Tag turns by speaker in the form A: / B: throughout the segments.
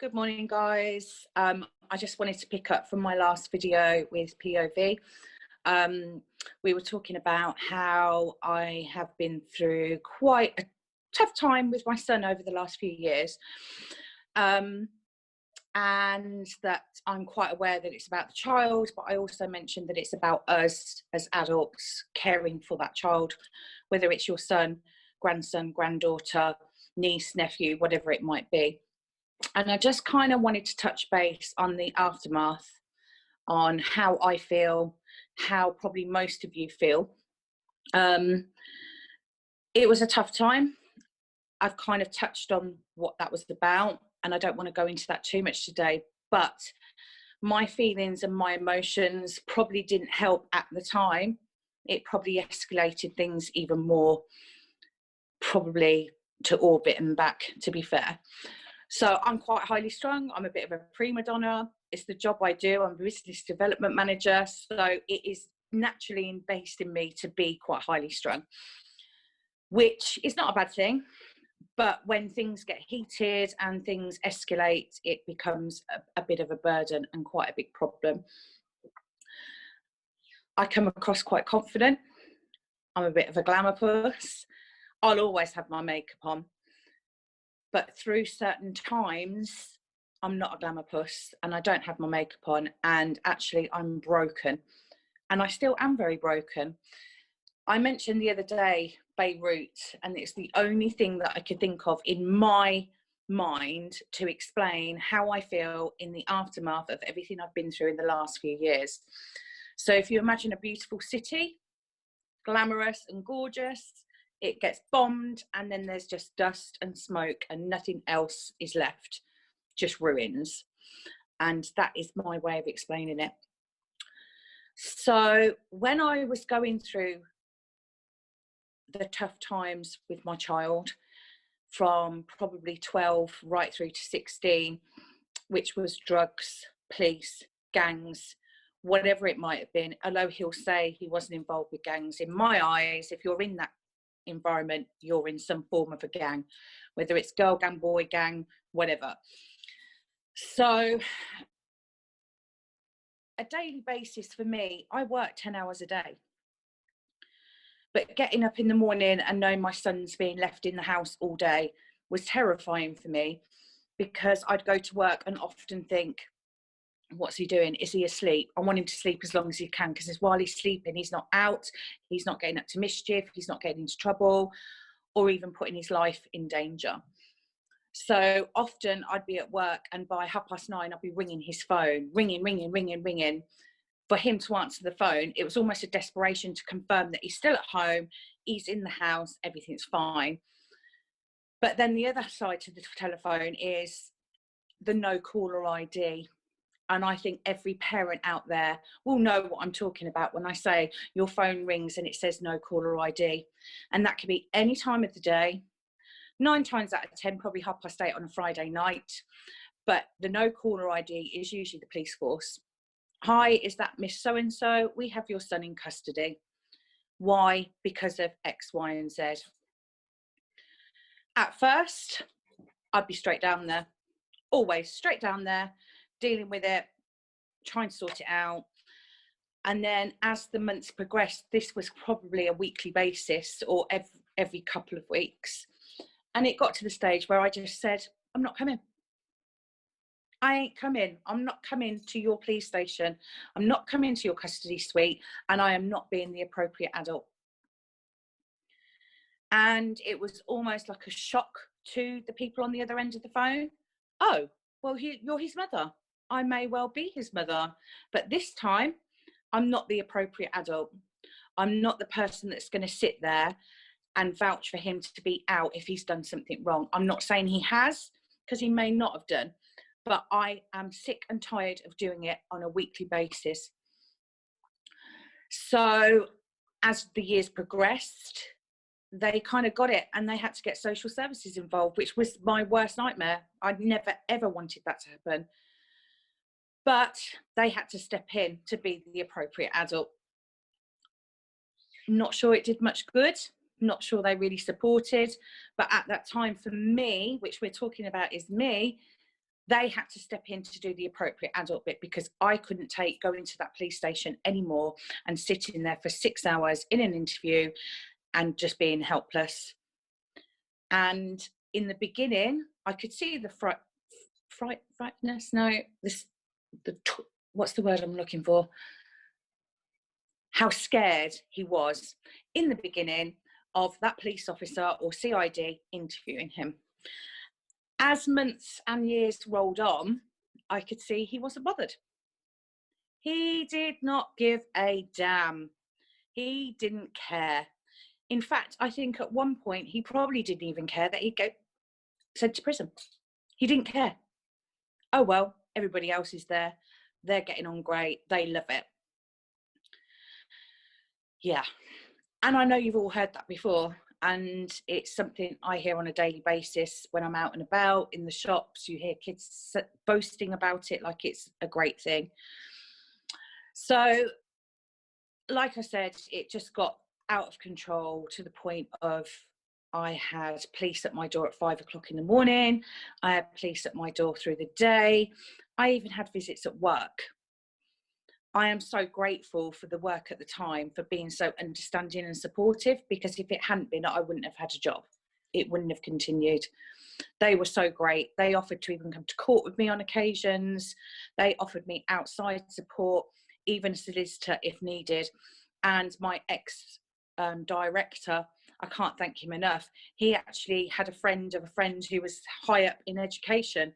A: Good morning, guys. I just wanted to pick up from my last video with POV. We were talking about how I have been through quite a tough time with my son over the last few years, and that I'm quite aware that it's about the child, but I also mentioned that it's about us as adults caring for that child, whether it's your son, grandson, granddaughter, niece, nephew, whatever it might be. And I just kind of wanted to touch base on the aftermath, on how I feel, how probably most of you feel. It was a tough time. I've kind of touched on what that was about, and I don't want to go into that too much today, but my feelings and my emotions probably didn't help at the time. It probably escalated things even more, probably to orbit and back, to be fair. So I'm quite highly strung. I'm a bit of a prima donna. It's the job I do. I'm a business development manager. So it is naturally based in me to be quite highly strung, which is not a bad thing. But when things get heated and things escalate, it becomes a bit of a burden and quite a big problem. I come across quite confident. I'm a bit of a glamour puss. I'll always have my makeup on. But through certain times, I'm not a glamour puss and I don't have my makeup on, and actually I'm broken, and I still am very broken. I mentioned the other day Beirut, and it's the only thing that I could think of in my mind to explain how I feel in the aftermath of everything I've been through in the last few years. So if you imagine a beautiful city, glamorous and gorgeous, it gets bombed, and then there's just dust and smoke and nothing else is left, just ruins. And that is my way of explaining it. So when I was going through the tough times with my child, from probably 12 right through to 16, which was drugs, police, gangs, whatever it might have been, although he'll say he wasn't involved with gangs, in my eyes, if you're in that environment, you're in some form of a gang, whether it's girl gang, boy gang, whatever. So a daily basis for me, I work 10 hours a day, but getting up in the morning and knowing my son's being left in the house all day was terrifying for me, because I'd go to work and often think, what's he doing? Is he asleep? I want him to sleep as long as he can, because while he's sleeping, he's not out, he's not getting up to mischief, he's not getting into trouble, or even putting his life in danger. So often I'd be at work, and by 9:30, I'd be ringing his phone, ringing. For him to answer the phone, it was almost a desperation to confirm that he's still at home, he's in the house, everything's fine. But then the other side to the telephone is the no caller ID. And I think every parent out there will know what I'm talking about when I say your phone rings and it says no caller ID. And that can be any time of the day. 9 times out of 10, probably 8:30 on a Friday night. But the no caller ID is usually the police force. Hi, is that Miss So-and-so? We have your son in custody. Why? Because of X, Y, and Z. At first, I'd be straight down there. Always straight down there, dealing with it, trying to sort it out. And then as the months progressed, this was probably a weekly basis or every couple of weeks. And it got to the stage where I just said, I'm not coming. I ain't coming. I'm not coming to your police station. I'm not coming to your custody suite, and I am not being the appropriate adult. And it was almost like a shock to the people on the other end of the phone. Oh, well, you're his mother. I may well be his mother, but this time I'm not the appropriate adult. I'm not the person that's going to sit there and vouch for him to be out if he's done something wrong. I'm not saying he has, because he may not have done, but I am sick and tired of doing it on a weekly basis. So as the years progressed, they kind of got it, and they had to get social services involved, which was my worst nightmare. I'd never, ever wanted that to happen. But they had to step in to be the appropriate adult. Not sure it did much good. Not sure they really supported. But at that time, for me, which we're talking about is me, They had to step in to do the appropriate adult bit, because I couldn't take going to that police station anymore and sitting there for 6 hours in an interview and just being helpless. And in the beginning, I could see the frightness. No, what's the word I'm looking for? How scared he was in the beginning of that police officer or CID interviewing him. As months and years rolled on, I could see he wasn't bothered. He did not give a damn. He didn't care. In fact, I think at one point he probably didn't even care that he'd go sent to prison. He didn't care. Oh, well, everybody else is there. They're getting on great. They love it. Yeah. And I know you've all heard that before. And it's something I hear on a daily basis when I'm out and about in the shops. You hear kids boasting about it like it's a great thing. So, like I said, it just got out of control to the point of I had police at my door at 5 o'clock in the morning. I had police at my door through the day. I even had visits at work. I am so grateful for the work at the time for being so understanding and supportive, because if it hadn't been, I wouldn't have had a job. It wouldn't have continued. They were so great. They offered to even come to court with me on occasions. They offered me outside support, even a solicitor if needed. And my ex-director, I can't thank him enough. He actually had a friend of a friend who was high up in education.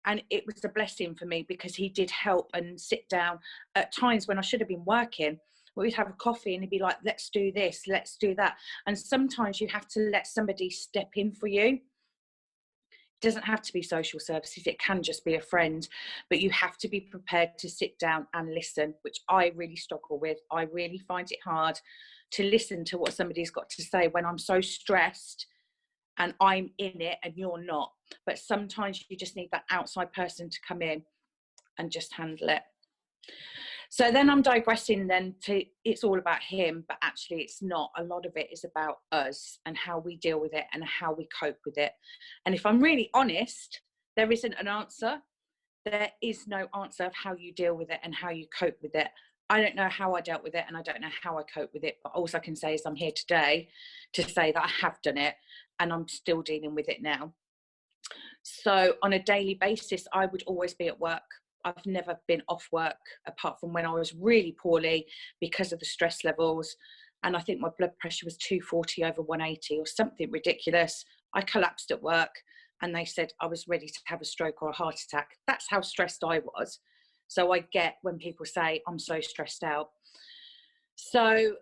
A: And it was a blessing for me, because he did help and sit down at times when I should have been working. We'd have a coffee and he'd be like, let's do this, let's do that. And sometimes you have to let somebody step in for you. It doesn't have to be social services, it can just be a friend, but you have to be prepared to sit down and listen, which I really struggle with. I really find it hard to listen to what somebody's got to say when I'm so stressed and I'm in it and you're not. But sometimes you just need that outside person to come in and just handle it. So then I'm digressing then to, it's all about him, but actually it's not. A lot of it is about us and how we deal with it and how we cope with it. And if I'm really honest, there isn't an answer. There is no answer of how you deal with it and how you cope with it. I don't know how I dealt with it and I don't know how I cope with it, but all I can say is I'm here today to say that I have done it and I'm still dealing with it now. So on a daily basis, I would always be at work. I've never been off work apart from when I was really poorly because of the stress levels. And I think my blood pressure was 240 over 180 or something ridiculous. I collapsed at work and they said I was ready to have a stroke or a heart attack. That's how stressed I was. So I get when people say I'm so stressed out. So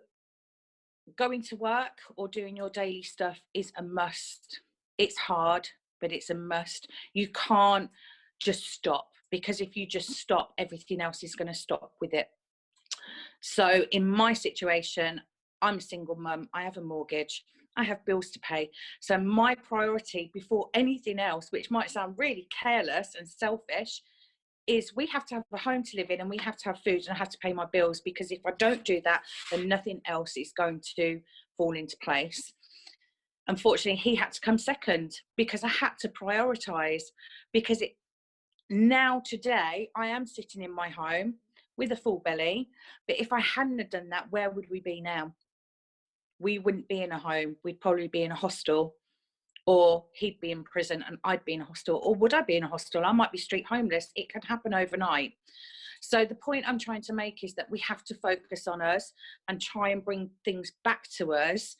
A: going to work or doing your daily stuff is a must. It's hard, but it's a must. You can't just stop, because if you just stop, everything else is going to stop with it. So in my situation, I'm a single mum, I have a mortgage, I have bills to pay. So my priority before anything else, which might sound really careless and selfish, is we have to have a home to live in and we have to have food and I have to pay my bills, because if I don't do that, then nothing else is going to fall into place. Unfortunately, he had to come second because I had to prioritise, because now today I am sitting in my home with a full belly, but if I hadn't have done that, where would we be now? We wouldn't be in a home, we'd probably be in a hostel, or he'd be in prison and I'd be in a hostel, or would I be in a hostel? I might be street homeless. It could happen overnight. So the point I'm trying to make is that we have to focus on us and try and bring things back to us,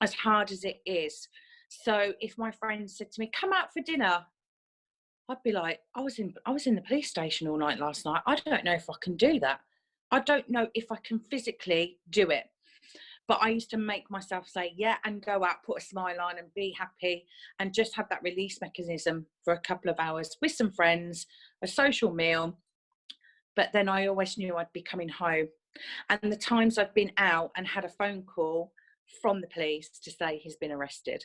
A: as hard as it is. So if my friend said to me, come out for dinner, I'd be like, I was in the police station all night last night. I don't know if I can do that. I don't know if I can physically do it. But I used to make myself say, yeah, and go out, put a smile on and be happy and just have that release mechanism for a couple of hours with some friends, a social meal. But then I always knew I'd be coming home. And the times I've been out and had a phone call from the police to say he's been arrested.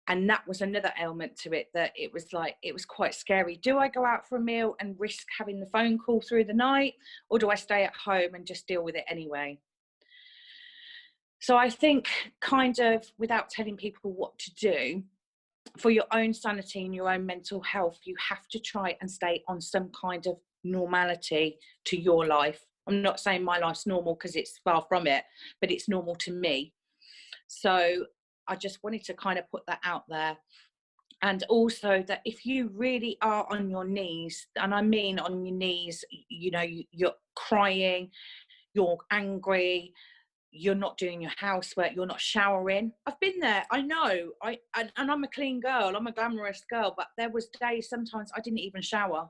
A: And that was another element to it, that it was like, it was quite scary. Do I go out for a meal and risk having the phone call through the night, or do I stay at home and just deal with it anyway? So I think, kind of without telling people what to do, for your own sanity and your own mental health, you have to try and stay on some kind of normality to your life. I'm not saying my life's normal, because it's far from it, but it's normal to me. So I just wanted to kind of put that out there. And also that if you really are on your knees, and I mean on your knees, you know, you're crying, you're angry, you're not doing your housework, you're not showering. I've been there, I know. And I'm a clean girl, I'm a glamorous girl, but there was days sometimes I didn't even shower.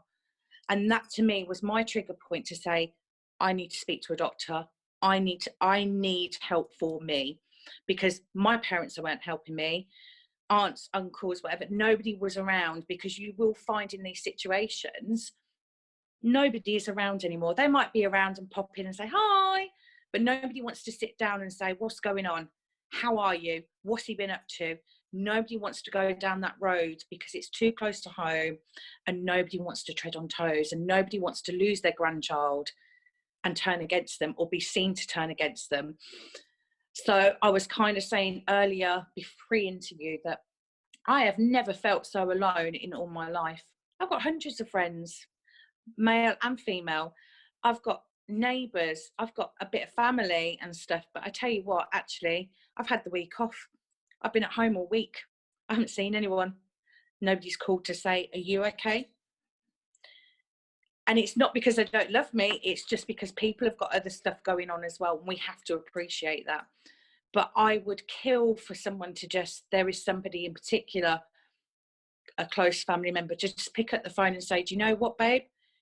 A: And that to me was my trigger point to say, I need to speak to a doctor. I need help for me, because my parents weren't helping me. Aunts, uncles, whatever, nobody was around, because you will find in these situations, nobody is around anymore. They might be around and pop in and say hi, but nobody wants to sit down and say, what's going on? How are you? What's he been up to? Nobody wants to go down that road because it's too close to home, and nobody wants to tread on toes, and nobody wants to lose their grandchild and turn against them, or be seen to turn against them. So I was kind of saying earlier, pre-interview, that I have never felt so alone in all my life. I've got hundreds of friends, male and female. I've got neighbours, I've got a bit of family and stuff. But I tell you what, actually, I've had the week off. I've been at home all week. I haven't seen anyone. Nobody's called to say, are you okay? And it's not because they don't love me, it's just because people have got other stuff going on as well, and we have to appreciate that. But I would kill for someone to just, there is somebody in particular, a close family member, just pick up the phone and say, do you know what, babe?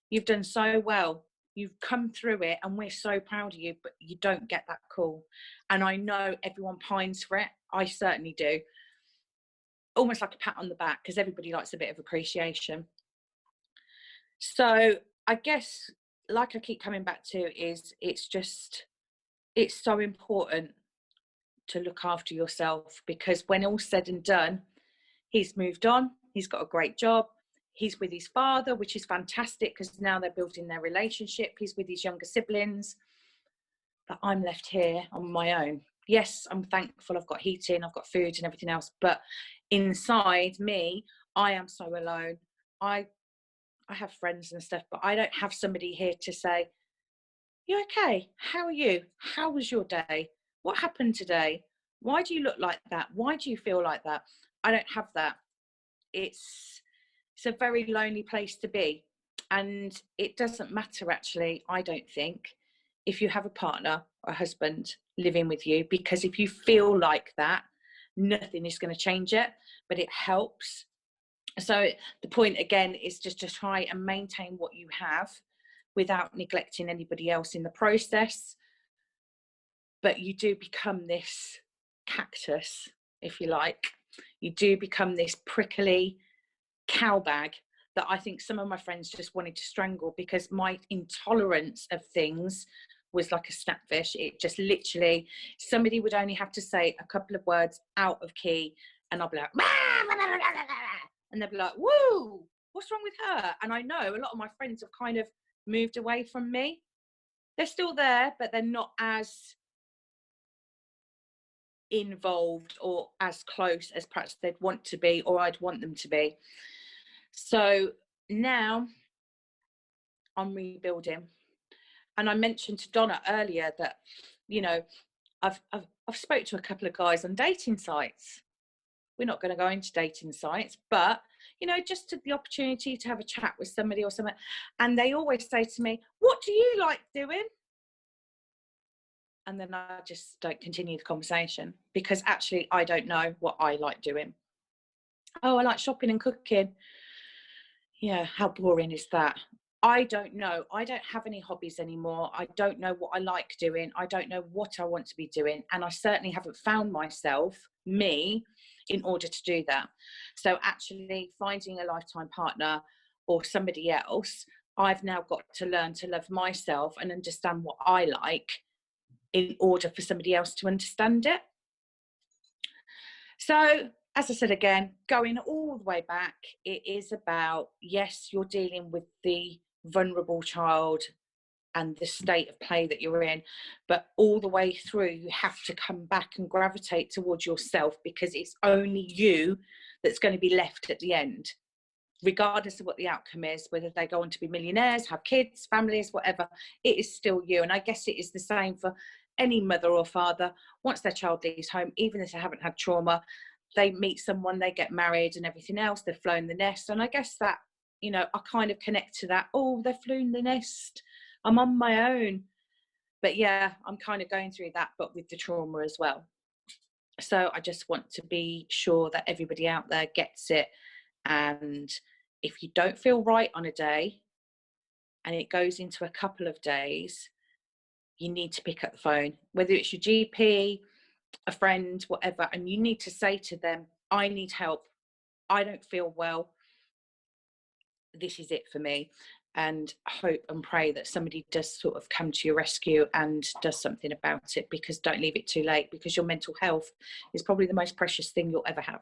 A: You've done so well. You've come through it, and we're so proud of you, but you don't get that call. And I know everyone pines for it. I certainly do. Almost like a pat on the back, because everybody likes a bit of appreciation. So I guess, like I keep coming back to, is it's so important to look after yourself, because when all's said and done, he's moved on, he's got a great job, he's with his father, which is fantastic, because now they're building their relationship, he's with his younger siblings, but I'm left here on my own. Yes, I'm thankful I've got heating, I've got food and everything else, but inside me, I am so alone. I have friends and stuff, but I don't have somebody here to say, you okay? How are you? How was your day? What happened today? Why do you look like that? Why do you feel like that? I don't have that. It's a very lonely place to be. And it doesn't matter, actually, I don't think, if you have a partner or a husband living with you, because if you feel like that, nothing is going to change it, but it helps. So the point again is just to try and maintain what you have without neglecting anybody else in the process. But you do become this cactus, if you like. You do become this prickly cow bag that I think some of my friends just wanted to strangle, because my intolerance of things was like a snapfish. It just literally, somebody would only have to say a couple of words out of key, and I'll be like, and they'll be like, woo, what's wrong with her? And I know a lot of my friends have kind of moved away from me. They're still there, but they're not as involved or as close as perhaps they'd want to be, or I'd want them to be. So now I'm rebuilding. And I mentioned to Donna earlier that, you know, I've spoke to a couple of guys on dating sites. We're not going to go into dating sites, but, you know, just to the opportunity to have a chat with somebody or something. And they always say to me, what do you like doing? And then I just don't continue the conversation, because actually I don't know what I like doing. Oh, I like shopping and cooking. Yeah, how boring is that? I don't know. I don't have any hobbies anymore. I don't know what I like doing. I don't know what I want to be doing. And I certainly haven't found myself, me, in order to do that. So actually finding a lifetime partner or somebody else, I've now got to learn to love myself and understand what I like in order for somebody else to understand it. So, as I said again, going all the way back, it is about, yes, you're dealing with the vulnerable child and the state of play that you're in, but all the way through, you have to come back and gravitate towards yourself, because it's only you that's going to be left at the end, regardless of what the outcome is, whether they go on to be millionaires, have kids, families, whatever. It is still you. And I guess it is the same for any mother or father. Once their child leaves home, even if they haven't had trauma, they meet someone, they get married and everything else, they've flown the nest. And I guess that, you know, I kind of connect to that. Oh, they've flown the nest, I'm on my own. But yeah, I'm kind of going through that, but with the trauma as well. So I just want to be sure that everybody out there gets it. And if you don't feel right on a day and it goes into a couple of days, you need to pick up the phone, whether it's your GP, a friend, whatever, and you need to say to them, I need help. I don't feel well. This is it for me. And hope and pray that somebody does sort of come to your rescue and does something about it, because don't leave it too late, because your mental health is probably the most precious thing you'll ever have.